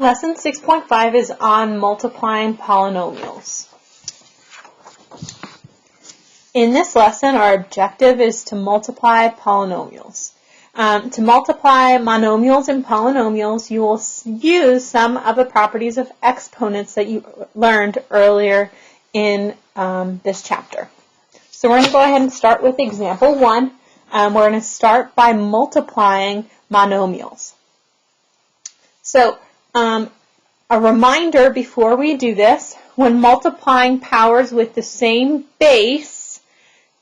Lesson 6.5 is on multiplying polynomials. In this lesson, our objective is to multiply polynomials. To multiply monomials and polynomials, you will use some of the properties of exponents that you learned earlier in this chapter. So we're going to go ahead and start with example 1. We're going to start by multiplying monomials. So a reminder before we do this, when multiplying powers with the same base,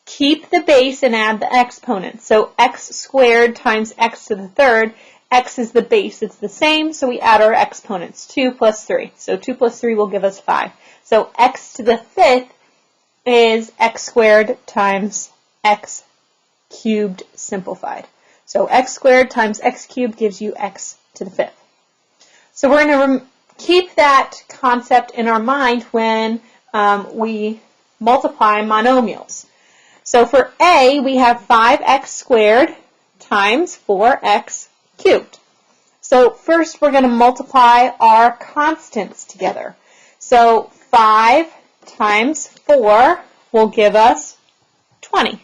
keep the base and add the exponent. So x squared times x to the third, x is the base, it's the same, so we add our exponents, 2 plus 3. So 2 plus 3 will give us 5. So x to the fifth is x squared times x cubed simplified. So x squared times x cubed gives you x to the fifth. So we're going to keep that concept in our mind when we multiply monomials. So for A, we have 5x squared times 4x cubed. So first we're going to multiply our constants together. So 5 times 4 will give us 20.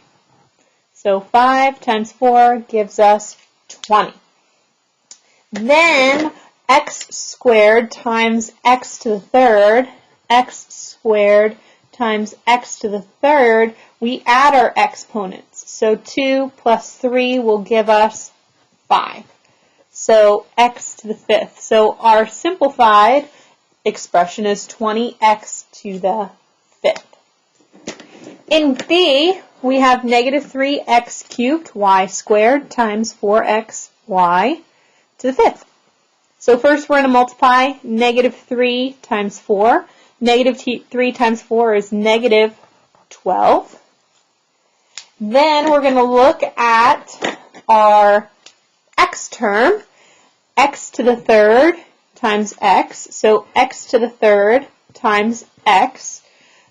So 5 times 4 gives us 20. Then x squared times x to the third, x squared times x to the third, we add our exponents. So 2 plus 3 will give us 5. So x to the fifth. So our simplified expression is 20x to the fifth. In B, we have negative 3x cubed y squared times 4xy to the fifth. So first we're going to multiply negative 3 times 4. Negative 3 times 4 is negative 12. Then we're going to look at our x term, x to the third times x. So x to the third times x.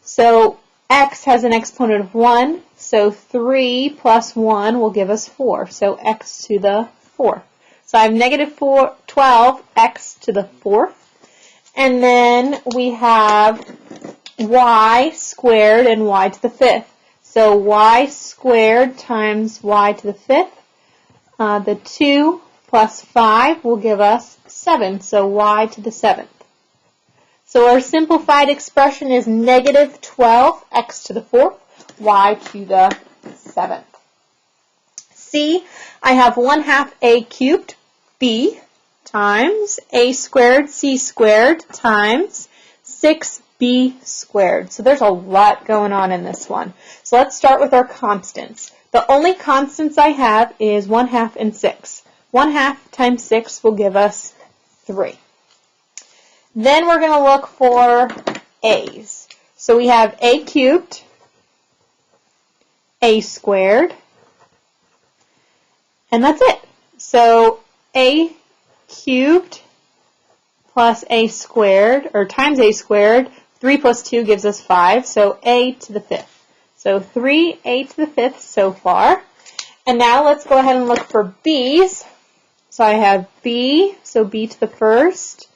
So x has an exponent of 1. So 3 plus 1 will give us 4. So x to the fourth. So I have negative 12 x to the fourth. And then we have y squared and y to the fifth. So y squared times y to the fifth. The 2 plus 5 will give us 7. So y to the seventh. So our simplified expression is negative 12 x to the fourth, y to the seventh. C, I have 1/2 a cubed b times a squared c squared times 6b squared. So there's a lot going on in this one. So let's start with our constants. The only constants I have is 1/2 and 6. 1/2 times 6 will give us 3. Then we're going to look for a's. So we have a cubed, a squared, and that's it. So a cubed plus a squared, or times a squared, 3 plus 2 gives us 5, so a to the fifth. So 3a to the fifth so far. And now let's go ahead and look for b's. So I have b, so b to the first.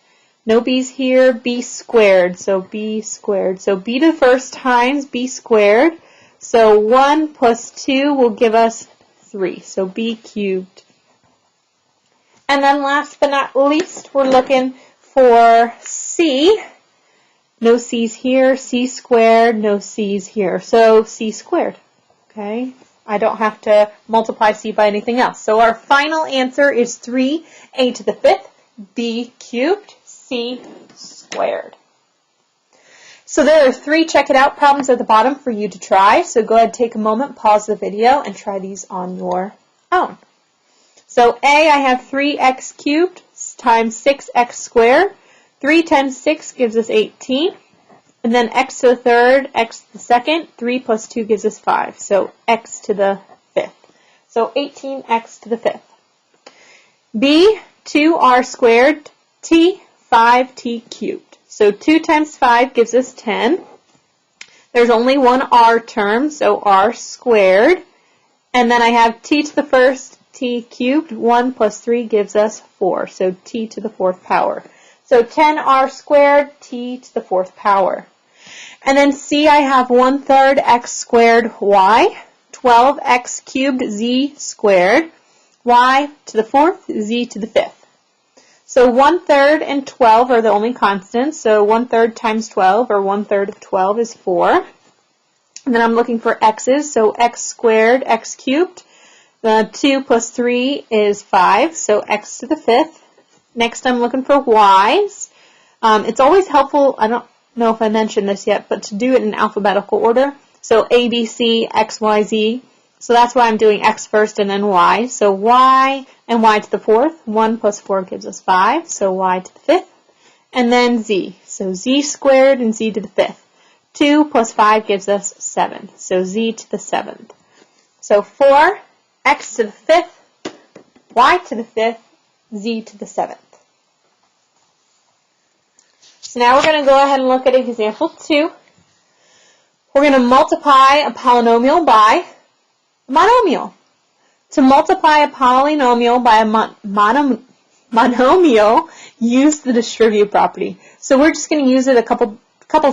No b's here, b squared, so b squared. So b to the first times b squared. So 1 plus 2 will give us 3, so b cubed. And then last but not least, we're looking for c. No c's here, c squared, no c's here. So c squared, okay? I don't have to multiply c by anything else. So our final answer is 3a to the fifth, b cubed, c squared. So there are 3 check it out problems at the bottom for you to try. So go ahead, take a moment, pause the video, and try these on your own. So A, I have 3x cubed times 6x squared. 3 times 6 gives us 18. And then x to the third, x to the second. 3 plus 2 gives us 5. So x to the fifth. So 18x to the fifth. B, 2r squared, t, 5t cubed. So 2 times 5 gives us 10. There's only one r term, so r squared. And then I have t to the first, t cubed. 1 plus 3 gives us 4, so t to the fourth power. So 10r squared t to the 4th power. And then C, I have 1/3 x squared y, 12x cubed z squared, y to the 4th, z to the 5th. So 1/3 and 12 are the only constants, so 1/3 times 12, or 1/3 of 12 is 4. And then I'm looking for x's, so x squared, x cubed. The 2 plus 3 is 5, so x to the 5th. Next I'm looking for y's. It's always helpful, I don't know if I mentioned this yet, but to do it in alphabetical order. So A, B, C, X, Y, Z. So that's why I'm doing X first and then Y. So Y and Y to the 4th. 1 plus 4 gives us 5, so Y to the 5th. And then Z. So Z squared and Z to the 5th. 2 plus 5 gives us 7, so Z to the 7th. So 4, X to the 5th, Y to the 5th, Z to the 7th. So now we're going to go ahead and look at example 2. We're going to multiply a polynomial by a monomial. To multiply a polynomial by a monomial, use the distribute property. So we're just going to use it a couple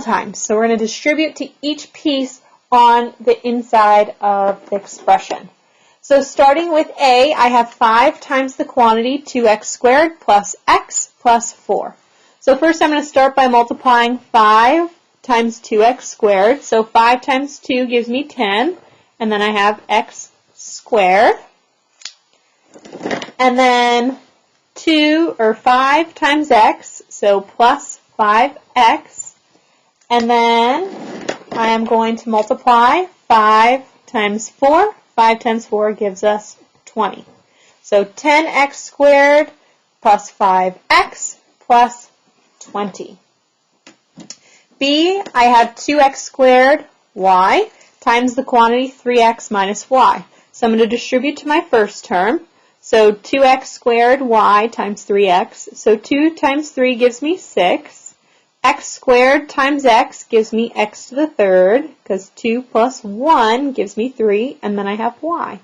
times. So we're going to distribute to each piece on the inside of the expression. So starting with A, I have 5 times the quantity 2x squared plus x plus 4. So first I'm going to start by multiplying 5 times 2x squared. So 5 times 2 gives me 10. And then I have x squared. And then 5 times x, so plus 5x. And then I am going to multiply 5 times 4. 5 times 4 gives us 20. So 10x squared plus 5x plus 20. B, I have 2x squared y times the quantity 3x minus y. So I'm going to distribute to my first term. So 2x squared y times 3x. So 2 times 3 gives me 6. X squared times x gives me x to the 3rd, because 2 plus 1 gives me 3, and then I have y.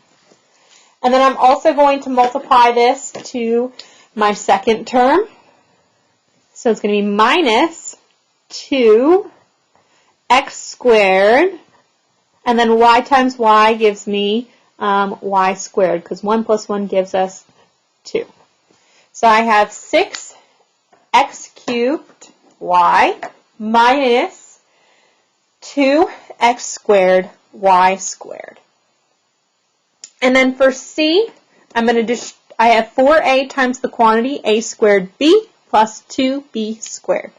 And then I'm also going to multiply this to my second term. So it's going to be minus 2x squared, and then y times y gives me y squared, because 1 plus 1 gives us 2. So I have 6x cubed y minus 2x squared y squared. And then for C, I have 4a times the quantity a squared b plus 2b squared.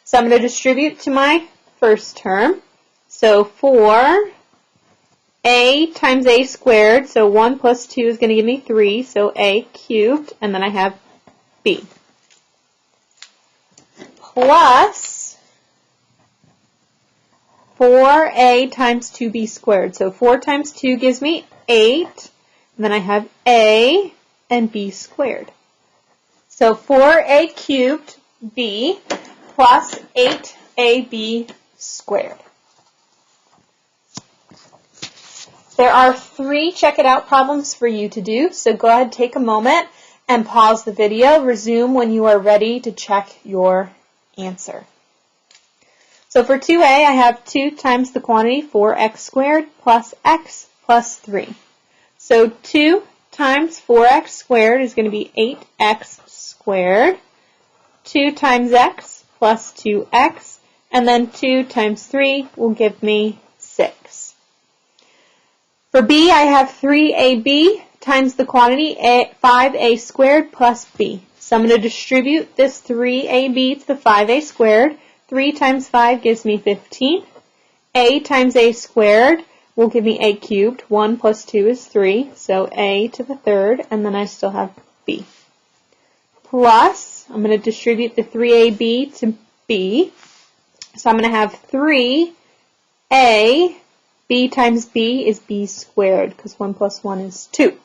So I'm going to distribute to my first term. So 4a times a squared, so 1 plus 2 is going to give me 3, so a cubed, and then I have b. Plus 4a times 2b squared. So 4 times 2 gives me 8, and then I have a and b squared. So 4a cubed b plus 8ab squared. There are 3 check it out problems for you to do, so go ahead, take a moment and pause the video. Resume when you are ready to check your answer. So for 2a, I have 2 times the quantity 4x squared plus x plus 3. So 2 times 4x squared is going to be 8x squared. 2 times x plus 2x, and then 2 times 3 will give me 6. For b, I have 3ab times the quantity 5a squared plus b. So I'm going to distribute this 3ab to the 5a squared. 3 times 5 gives me 15. A times a squared will give me a cubed. 1 plus 2 is 3, so a to the 3rd, and then I still have b. Plus, I'm going to distribute the 3ab to b. So I'm going to have 3a, b times b is b squared, because 1 plus 1 is 2.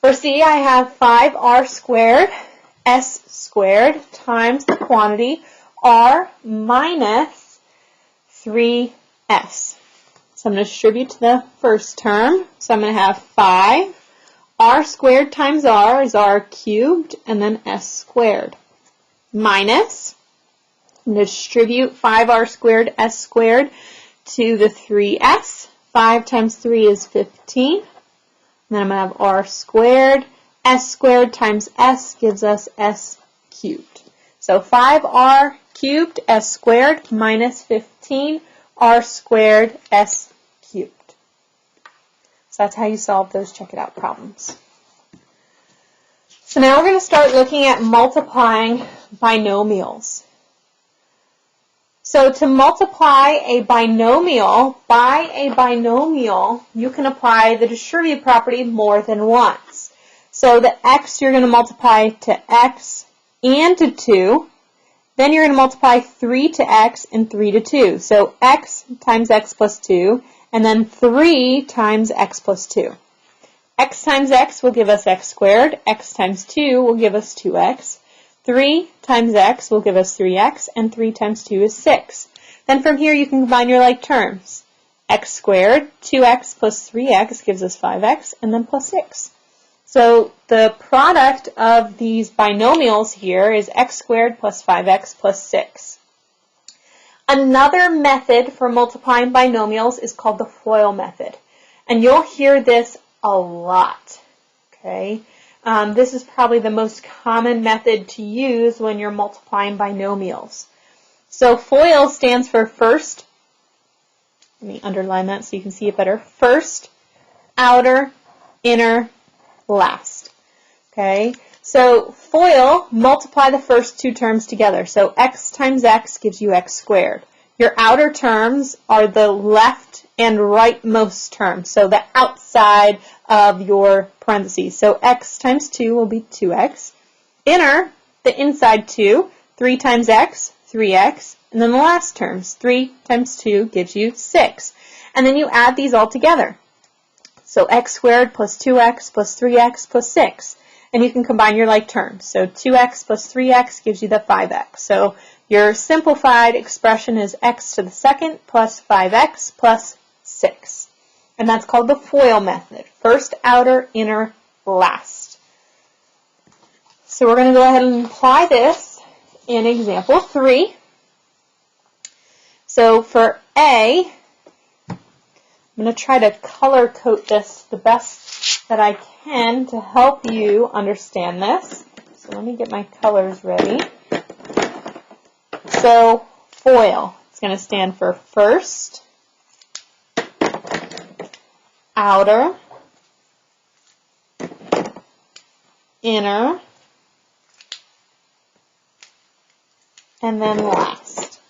For C, I have 5r squared, s squared, times the quantity r minus 3s. So I'm going to distribute to the first term. So I'm going to have 5. R squared times r is r cubed, and then s squared. minus, I'm going to distribute 5r squared s squared to the 3s. 5 times 3 is 15. Then I'm going to have r squared. S squared times s gives us s cubed. So 5r cubed s squared minus 15 r squared s cubed. So that's how you solve those check it out problems. So now we're going to start looking at multiplying binomials. So to multiply a binomial by a binomial, you can apply the distributive property more than once. So the x you're going to multiply to x and to 2. Then you're going to multiply 3 to x and 3 to 2. So x times x plus 2, and then 3 times x plus 2. X times x will give us x squared. X times 2 will give us 2x. 3 times x will give us 3x, and 3 times 2 is 6. Then from here you can combine your like terms. X squared, 2x plus 3x gives us 5x, and then plus 6. So the product of these binomials here is x squared plus 5x plus 6. Another method for multiplying binomials is called the FOIL method. And you'll hear this a lot, okay? This is probably the most common method to use when you're multiplying binomials. So FOIL stands for first, let me underline that so you can see it better, first, outer, inner, last. Okay, so FOIL, multiply the first two terms together. So x times x gives you x squared. Your outer terms are the left and rightmost terms, so the outside of your parentheses. So x times 2 will be 2x. Inner, the inside 2, 3 times x, 3x. And then the last terms, 3 times 2 gives you 6. And then you add these all together. So x squared plus 2x plus 3x plus 6. And you can combine your like terms. So 2x plus 3x gives you the 5x. So your simplified expression is x to the second plus 5x plus 6. And that's called the FOIL method. First, outer, inner, last. So we're going to go ahead and apply this in example 3. So for A, I'm going to try to color code this the best that I can to help you understand this. So let me get my colors ready. So FOIL, it's going to stand for first, outer, inner, and then last.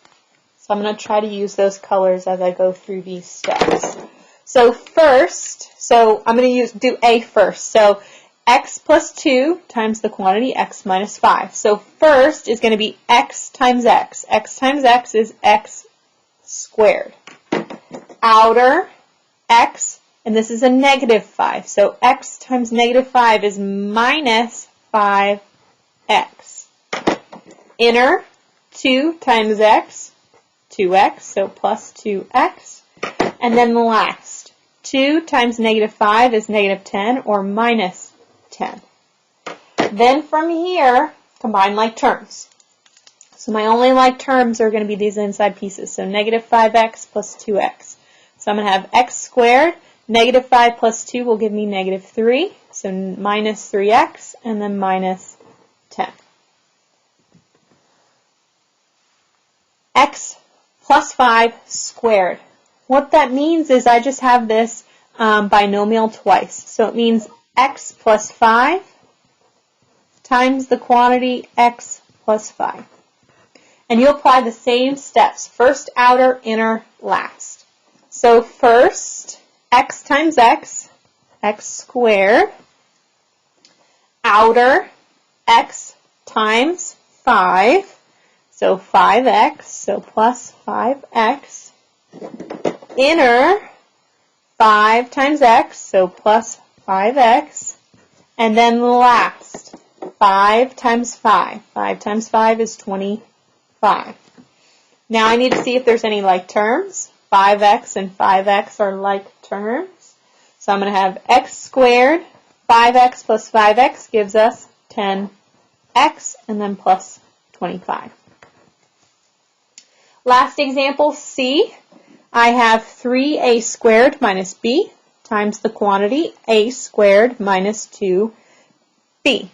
So I'm going to try to use those colors as I go through these steps. So first, I'm going to do A first. So x plus 2 times the quantity x minus 5. So first is going to be x times x. X times x is x squared. Outer, x, and this is a negative 5. So x times negative 5 is minus 5x. Inner, 2 times x, 2x, so plus 2x. And then last, 2 times negative 5 is negative 10 or minus 10. Then from here, combine like terms. So my only like terms are going to be these inside pieces. So negative 5x plus 2x. So I'm going to have x squared. Negative 5 plus 2 will give me negative 3. So minus 3x and then minus 10. X plus 5 squared. What that means is I just have this binomial twice. So it means x plus 5 times the quantity x plus 5. And you apply the same steps. First, outer, inner, last. So first, x times x, x squared. Outer, x times 5. So 5x, so plus 5x. Inner, 5 times x, so plus 5x. And then last, 5 times 5. 5 times 5 is 25. Now I need to see if there's any like terms. 5x and 5x are like terms. So I'm going to have x squared, 5x plus 5x gives us 10x, and then plus 25. Last example, C. I have 3a squared minus b times the quantity a squared minus 2b.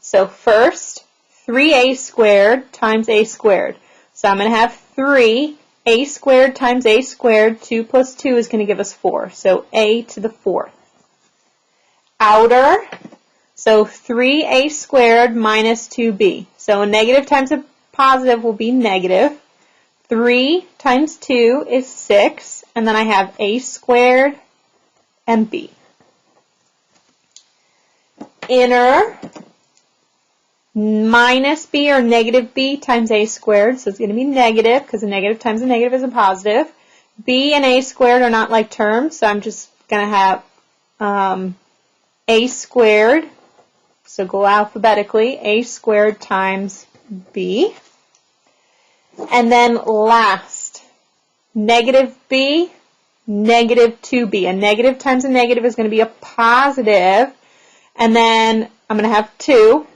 So first, 3a squared times a squared. So I'm going to have 3a squared times a squared. 2 plus 2 is going to give us 4. So a to the 4th. Outer, so 3a squared minus 2b. So a negative times a positive will be negative. 3 times 2 is 6. And then I have a squared and b. Inner minus b or negative b times a squared. So it's going to be negative because a negative times a negative is a positive. B and a squared are not like terms, so I'm just going to have a squared. So go alphabetically. A squared times b. And then last, negative b, negative 2b. A negative times a negative is going to be a positive. And then I'm going to have 2.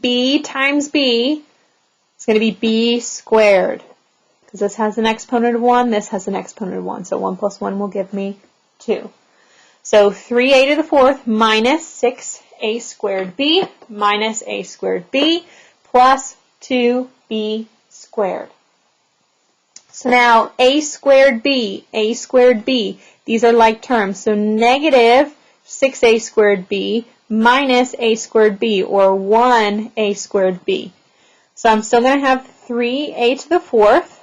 B times b is going to be b squared. Because this has an exponent of 1, this has an exponent of 1. So 1 plus 1 will give me 2. So 3a to the 4th minus 6a squared b minus a squared b plus 2b squared. So now a squared b, these are like terms. So negative 6a squared b minus a squared b, or 1a squared b. So I'm still going to have 3a to the 4th,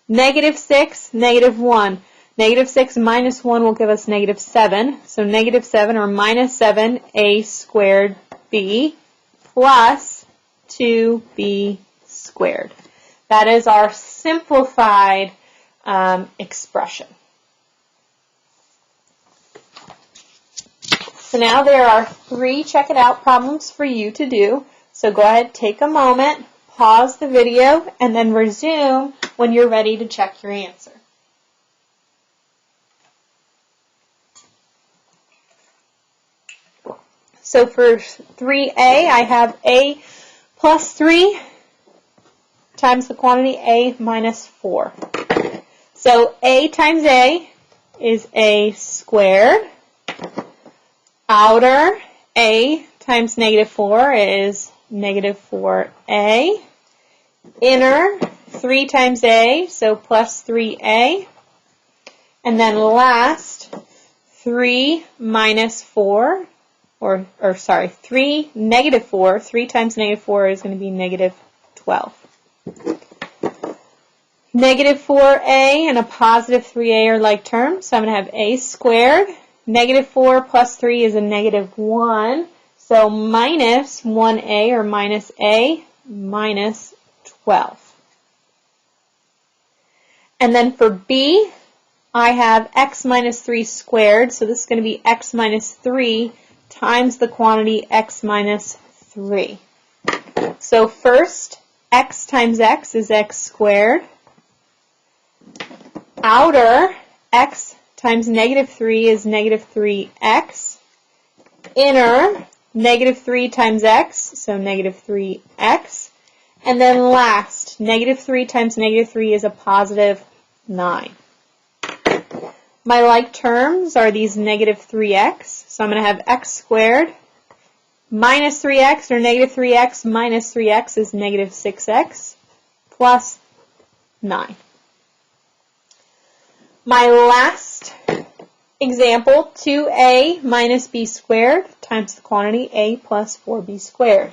negative 6, negative 1. Negative 6 minus 1 will give us negative 7. So negative 7 or minus 7a squared b plus 2b squared. That is our simplified expression. So now there are 3 check it out problems for you to do. So go ahead, take a moment, pause the video, and then resume when you're ready to check your answer. So for 3a, I have a plus 3 times the quantity a minus 4. So a times a is a squared. Outer a times negative 4 is negative 4a. Inner 3 times a, so plus 3a. And then last, 3 minus 4. Negative 4. 3 times negative 4 is going to be negative 12. Negative 4a and a positive 3a are like terms, so I'm going to have a squared. Negative 4 plus 3 is a negative 1, so minus 1a or minus a minus 12. And then for b, I have x minus 3 squared, so this is going to be x minus 3 times the quantity x minus 3. So first, x times x is x squared. Outer, x times negative 3 is negative 3x. Inner, negative 3 times x, so negative 3x. And then last, negative 3 times negative 3 is a positive 9. My like terms are these negative 3x, so I'm going to have x squared minus 3x, or negative 3x minus 3x is negative 6x plus 9. My last example, 2a minus b squared times the quantity a plus 4b squared.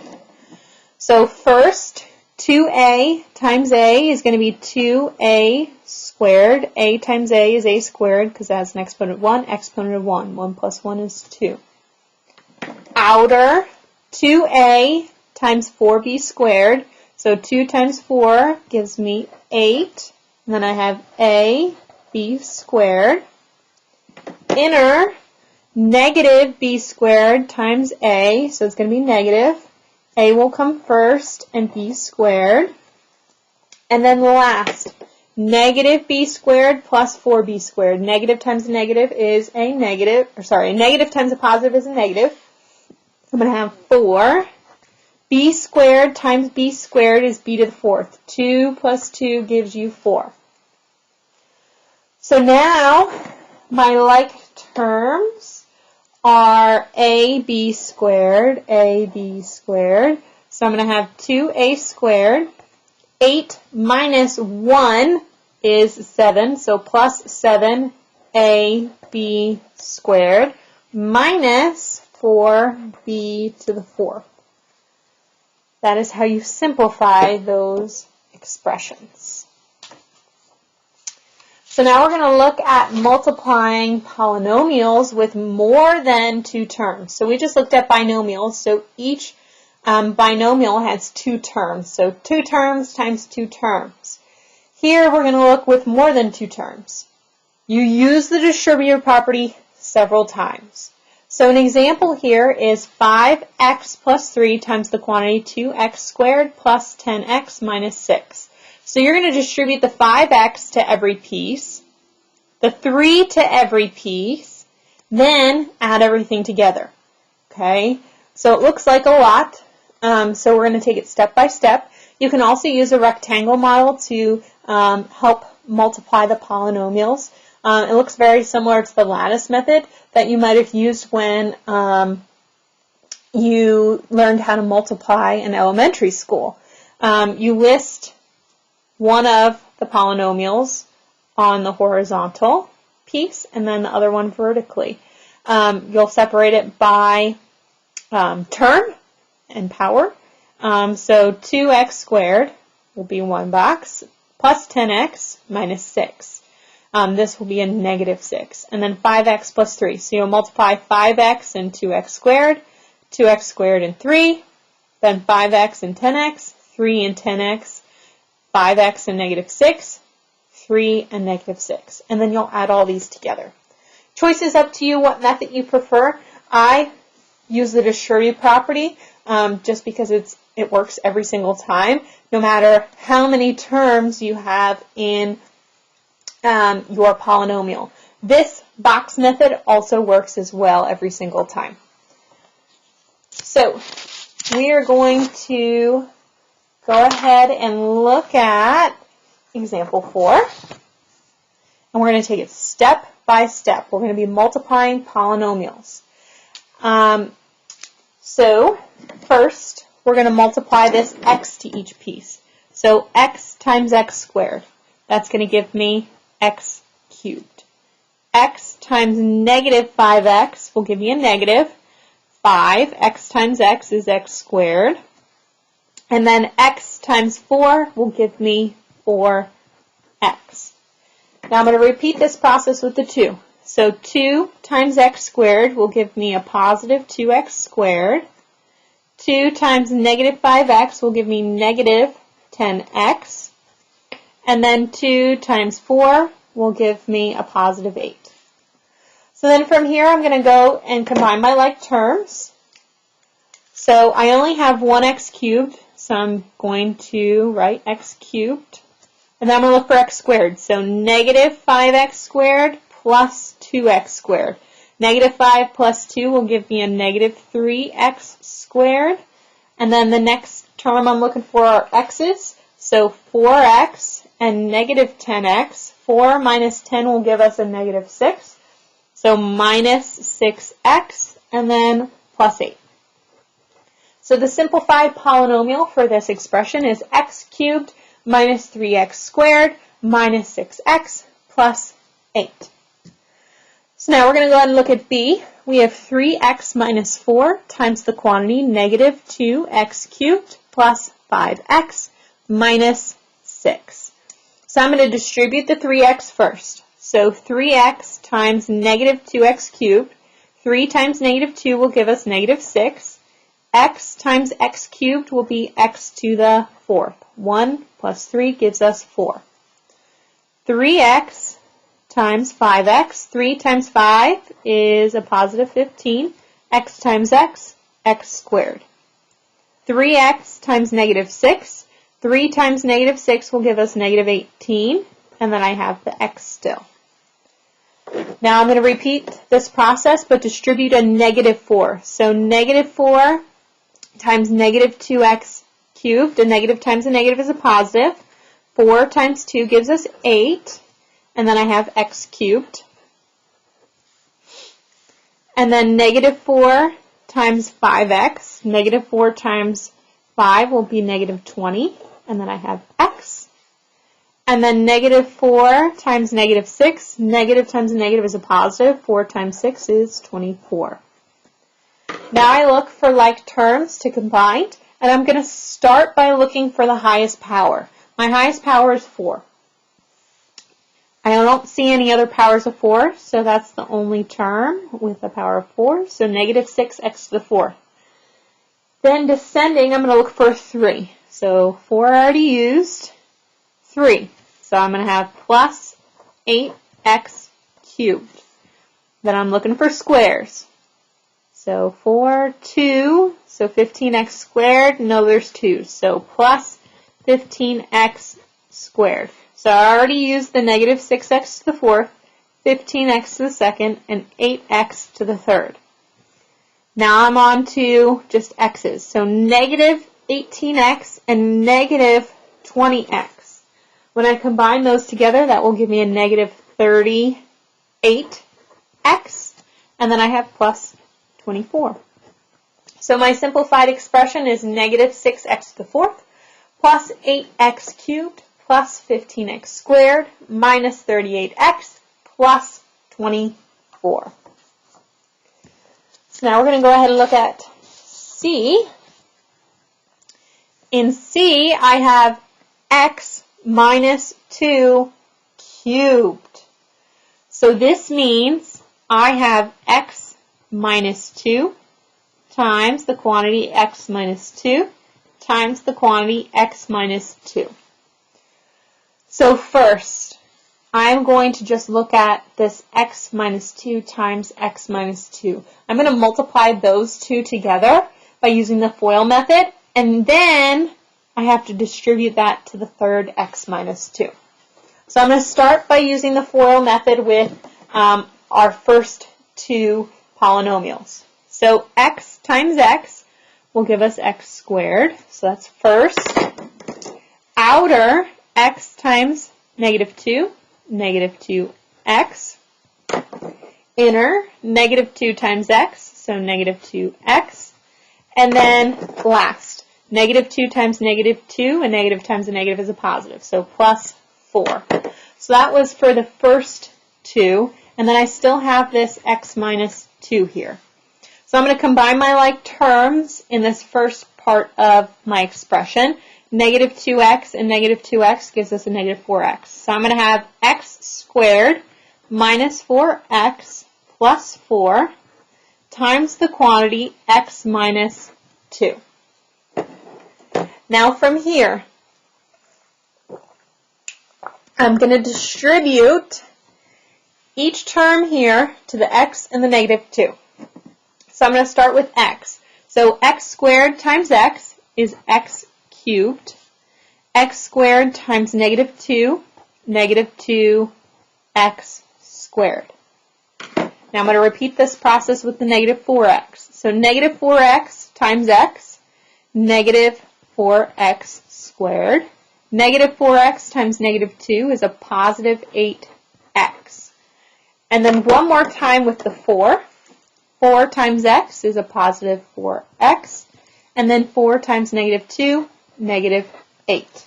So first, 2a times a is going to be 2a squared. A times a is a squared because it has an exponent of 1, exponent of 1. 1 plus 1 is 2. Outer, 2a times 4b squared. So 2 times 4 gives me 8. And then I have a b squared. Inner, negative b squared times a, so it's going to be negative. A will come first and b squared. And then last, negative b squared plus 4b squared. Negative times a negative is a negative, a negative times a positive is a negative. I'm going to have 4b b squared times b squared is b to the fourth. 2 plus 2 gives you 4. So now my like terms are ab squared, ab squared. So I'm going to have 2a squared. 8 minus 1 is 7, so plus 7ab squared minus 4b to the fourth. That is how you simplify those expressions. So now we're going to look at multiplying polynomials with more than 2 terms. So we just looked at binomials, so each binomial has 2 terms. So 2 terms times 2 terms. Here we're going to look with more than 2 terms. You use the distributive property several times. So an example here is 5x plus 3 times the quantity 2x squared plus 10x minus 6. So you're going to distribute the 5x to every piece, the 3 to every piece, then add everything together. Okay? So it looks like a lot, so we're going to take it step by step. You can also use a rectangle model to help multiply the polynomials. It looks very similar to the lattice method that you might have used when you learned how to multiply in elementary school. You list one of the polynomials on the horizontal piece and then the other one vertically. You'll separate it by term and power. So 2x squared will be one box plus 10x minus 6. This will be a negative 6. And then 5x plus 3. So you'll multiply 5x and 2x squared and 3, then 5x and 10x, 3 and 10x, 5x and negative 6, 3 and negative 6. And then you'll add all these together. Choice is up to you what method you prefer. I use the distributive property just because it works every single time, no matter how many terms you have in your polynomial. This box method also works as well every single time. So we are going to go ahead and look at example 4. And we're going to take it step by step. We're going to be multiplying polynomials. So first, we're going to multiply this x to each piece. So x times x squared. That's going to give me x cubed. X times negative 5x will give me a negative 5. X times x is x squared. And then x times 4 will give me 4x. Now I'm going to repeat this process with the 2. So 2 times x squared will give me a positive 2x squared. 2 times negative 5x will give me negative 10x. And then 2 times 4 will give me a positive 8. So then from here I'm going to go and combine my like terms. So I only have 1x cubed, so I'm going to write x cubed. And then I'm going to look for x squared. So negative 5x squared plus 2x squared. Negative 5 plus 2 will give me a negative 3x squared. And then the next term I'm looking for are x's. So 4x and negative 10x. 4 minus 10 will give us a negative 6. So minus 6x and then plus 8. So the simplified polynomial for this expression is x cubed minus 3x squared minus 6x plus 8. So now we're going to go ahead and look at b. We have 3x minus 4 times the quantity negative 2x cubed plus 5x minus 6. So I'm going to distribute the 3x first. So 3x times negative 2x cubed. 3 times negative 2 will give us negative 6. X times x cubed will be x to the fourth. 1 plus 3 gives us 4. 3x times 5x. 3 times 5 is a positive 15. X times x, x squared. 3x times negative 6. 3 times negative 6 will give us negative 18. And then I have the x still. Now I'm going to repeat this process but distribute a negative 4. So negative 4 times negative 2x cubed. A negative times a negative is a positive. 4 times 2 gives us 8. And then I have x cubed. And then negative 4 times 5x. Negative 4 times 5 will be negative 20. And then I have x. And then negative 4 times negative 6. Negative times a negative is a positive. 4 times 6 is 24. Now I look for like terms to combine. And I'm going to start by looking for the highest power. My highest power is 4. I don't see any other powers of 4, so that's the only term with a power of 4. So negative 6x to the 4th. Then descending, I'm going to look for 3. So 4 I already used. 3. So I'm going to have plus 8x cubed. Then I'm looking for squares. So 4, 2, so 15x squared. No, there's 2. So plus 15x squared. So I already used the negative 6x to the 4th, 15x to the 2nd, and 8x to the 3rd. Now I'm on to just x's. So negative 18x and negative 20x. When I combine those together, that will give me a negative 38x. And then I have plus 24. So my simplified expression is negative 6x to the 4th plus 8x cubed plus 15x squared minus 38x plus 24. So now we're going to go ahead and look at C. In C, I have x minus 2 cubed. So this means I have x minus 2 times the quantity x minus 2 times the quantity x minus 2. So first, I'm going to just look at this x minus 2 times x minus 2. I'm going to multiply those two together by using the FOIL method, and then I have to distribute that to the third x minus 2. So I'm going to start by using the FOIL method with our first two polynomials. So x times x will give us x squared. So that's first. Outer x times negative 2, negative 2x. Inner, negative 2 times x, so negative 2x. And then last, negative 2 times negative 2, a negative times a negative is a positive, so plus 4. So that was for the first two, and then I still have this x minus 2 here. So I'm going to combine my like terms in this first part of my expression. Negative 2x and negative 2x gives us a negative 4x. So I'm going to have x squared minus 4x plus 4 times the quantity x minus 2. Now from here, I'm going to distribute each term here to the x and the negative 2. So I'm going to start with x. So x squared times x is x cubed. X squared times negative 2, negative 2x squared. Now I'm going to repeat this process with the negative 4x. So negative 4x times x, negative 4x squared. Negative 4x times negative 2 is a positive 8x. And then one more time with the 4. 4 times x is a positive 4x. And then 4 times negative 2, negative 8.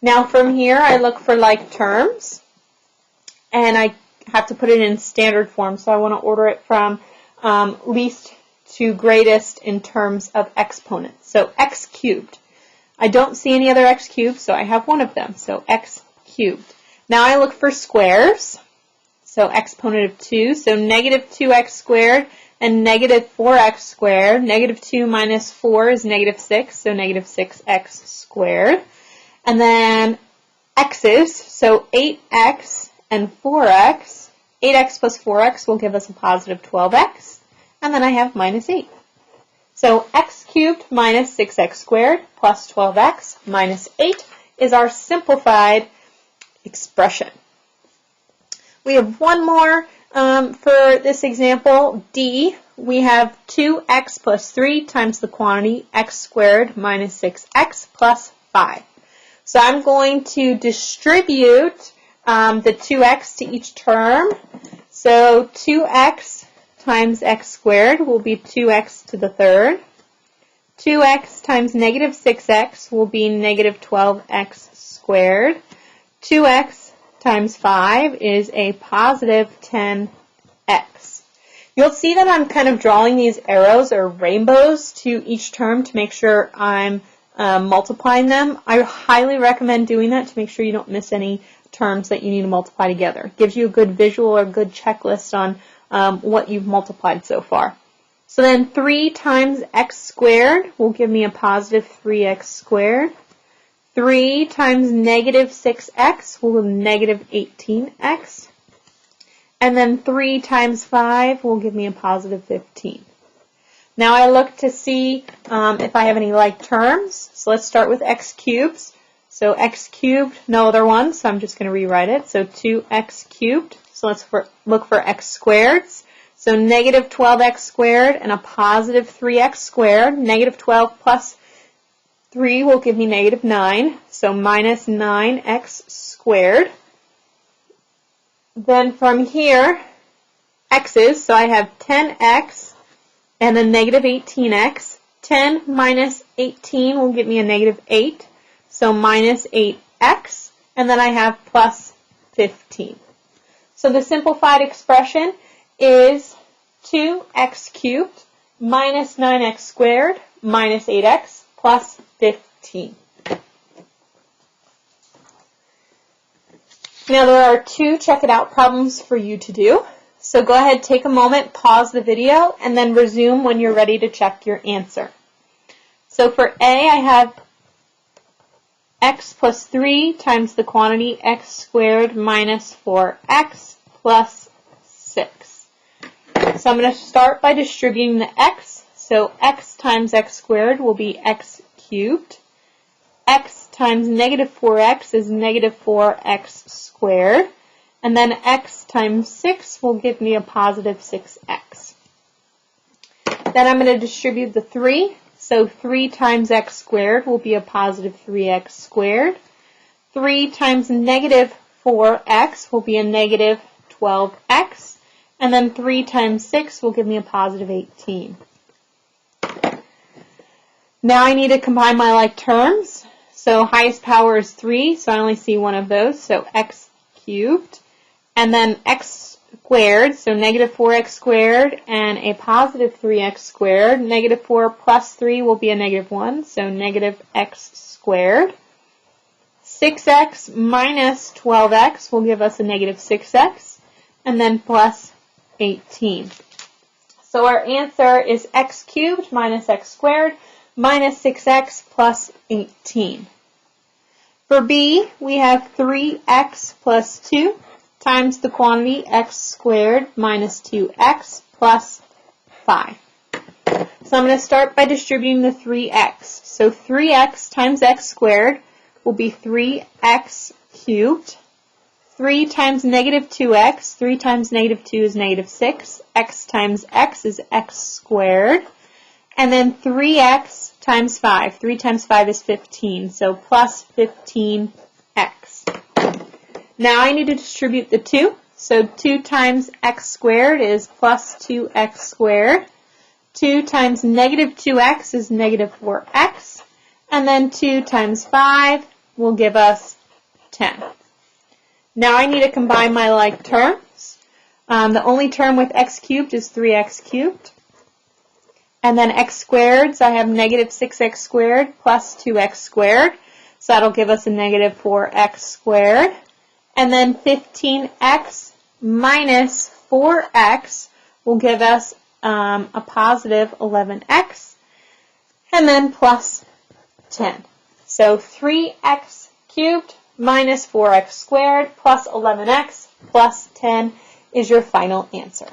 Now from here, I look for like terms. And I have to put it in standard form. So I want to order it from least to greatest in terms of exponents. So x cubed. I don't see any other x cubed, so I have one of them. So x cubed. Now I look for squares. So exponent of 2. So negative 2x squared and negative 4x squared. Negative 2 minus 4 is negative 6, so negative 6x squared. And then x's, so 8x and 4x. 8x plus 4x will give us a positive 12x. And then I have minus 8. So x cubed minus 6x squared plus 12x minus 8 is our simplified expression. We have one more for this example, D. we have 2x plus 3 times the quantity x squared minus 6x plus 5. So I'm going to distribute the 2x to each term. So 2x times x squared will be 2x to the third. 2x times negative 6x will be negative 12x squared. 2x times 5 is a positive 10x. You'll see that I'm kind of drawing these arrows or rainbows to each term to make sure I'm multiplying them. I highly recommend doing that to make sure you don't miss any terms that you need to multiply together. It gives you a good visual or good checklist on what you've multiplied so far. So then 3 times x squared will give me a positive 3x squared. 3 times negative 6x will give negative 18x. And then 3 times 5 will give me a positive 15. Now I look to see if I have any like terms. So let's start with x cubed. So x cubed, no other one, so I'm just going to rewrite it. So 2x cubed. So let's look for x squareds. So negative 12x squared and a positive 3x squared. Negative 12 plus 3 will give me negative 9. So minus 9x squared. Then from here, x's, so I have 10x and a negative 18x. 10 minus 18 will give me a negative 8, so minus 8x, and then I have plus 15. So the simplified expression is 2x cubed minus 9x squared minus 8x plus 15. Now there are 2 check it out problems for you to do. So go ahead, take a moment, pause the video, and then resume when you're ready to check your answer. So for A, I have x plus 3 times the quantity x squared minus 4x plus 6. So I'm going to start by distributing the x. So x times x squared will be x cubed. X times negative 4x is negative 4x squared. And then x times 6 will give me a positive 6x. Then I'm going to distribute the 3. So 3 times x squared will be a positive 3x squared. 3 times negative 4x will be a negative 12x. And then 3 times 6 will give me a positive 18. Now I need to combine my like terms. So highest power is 3, so I only see one of those. So x cubed. And then x squared, so negative 4x squared and a positive 3x squared. Negative 4 plus 3 will be a negative 1, so negative x squared. 6x minus 12x will give us a negative 6x, and then plus 18. So our answer is x cubed minus x squared minus 6x plus 18. For B, we have 3x plus 2 times the quantity x squared minus 2x plus 5. So I'm going to start by distributing the 3x. So 3x times x squared will be 3x cubed. 3 times negative 2x, 3 times negative 2 is negative 6. X times x is x squared. And then 3x times 5. 3 times 5 is 15, so plus 15x. Now I need to distribute the 2. So 2 times x squared is plus 2x squared. 2 times negative 2x is negative 4x. And then 2 times 5 will give us 10. Now I need to combine my like terms. The only term with x cubed is 3x cubed. And then x squared, so I have negative 6x squared plus 2x squared. So that'll give us a negative 4x squared. And then 15x minus 4x will give us a positive 11x. And then plus 10. So 3x cubed minus 4x squared plus 11x plus 10 is your final answer.